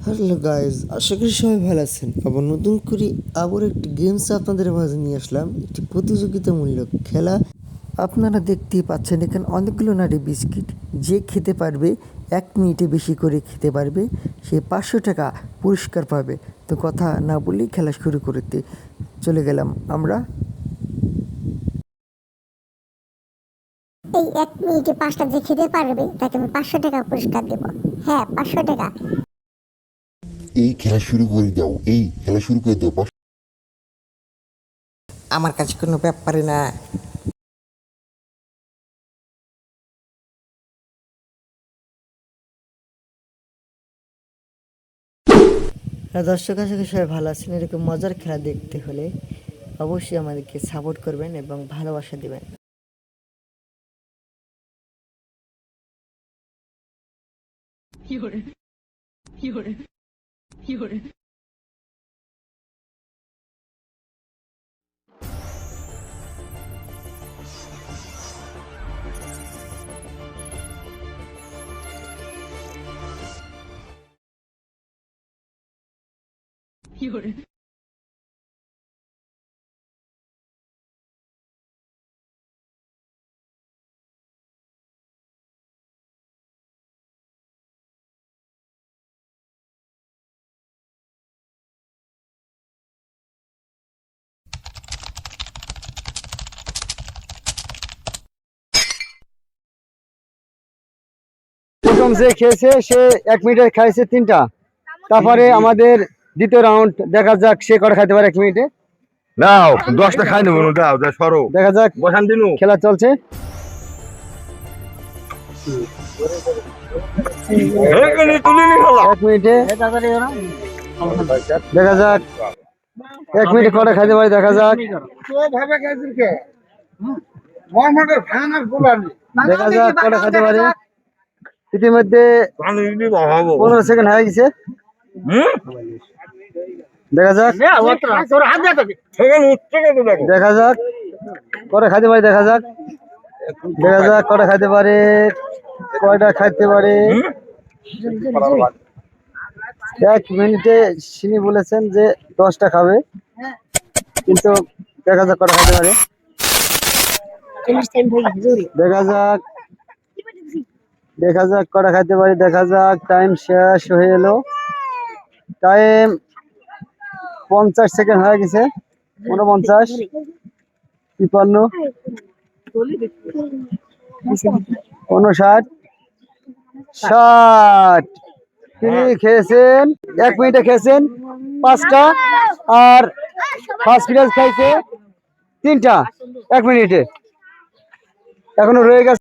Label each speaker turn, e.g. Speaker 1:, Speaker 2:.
Speaker 1: Hello guys, আশা করি সবাই ভালো আছেন। আবার নতুন করে একটি গেমস আপনাদের মাঝে নিয়ে আসলাম। একটি প্রতিযোগিতামূলক খেলা। আপনারা দেখতেই পাচ্ছেন এখানে অনেকগুলো নারী বিস্কিট। যে খেতে পারবে 1 মিনিটে বেশি করে খেতে পারবে সে 500 টাকা পুরস্কার পাবে। তো কথা না বলেই খেলা শুরু করতে চলে গেলাম আমরা।
Speaker 2: এই 1 মিনিটে 5টা যে খেতে পারবে তাকে আমি 500 টাকা পুরস্কার দেব। হ্যাঁ, 500 টাকা।
Speaker 3: এই খেলা শুরু করে দাও, এই খেলা শুরু করে দাও।
Speaker 1: আমার কাছে কোনো ব্যাপারে না। দর্শক, আশা করি সবাই ভালো আছেন। এরকম মজার খেলা দেখতে হলে অবশ্যই আমাদেরকে সাপোর্ট করবেন এবং ভালোবাসা দিবেন।
Speaker 4: প্রথম যে খেয়েছে সে 1 মিনিটে খাইছে 3টা। তারপরে আমাদের দ্বিতীয় রাউন্ড, দেখা যাক সে কটা খাইতে পারে 1 মিনিটে।
Speaker 3: নাও 10টা খাই নেবো, দাও যা সরো,
Speaker 4: দেখা যাক,
Speaker 3: বসান দিনু।
Speaker 4: খেলা চলছে। 1 মিনিটে দেখা যাক 1 মিনিটে কটা খাইতে পারে, দেখা যাক। দেখা যাক কটা খাইতে পারে। ইতিমধ্যে 15 সেকেন্ড হয়ে গেছে। দেখা যাক দেখা যাক কটা খাইতে পারে, দেখা যাক। দেখা যাক কটা খাইতে পারে, কয়টা খাইতে পারে। 1 মিনিটে তিনি বলেছেন যে 10টা খাবে, কিন্তু দেখা যাক কটা খাইতে পারে। দেখা যাক দেখা যাক কটা খাইতে পারে, দেখা যাক। টাইম শেষ হয়ে এলো। টাইম 50 সেকেন্ড হয়ে গেছে। 49, 53, 59, 60। তিনি খেয়েছেন 1 মিনিটে খেয়েছেন 5টা, আর ফার্স্ট পিরিয়ড খাইছে 3টা 1 মিনিটে। এখনো রয়ে গেছে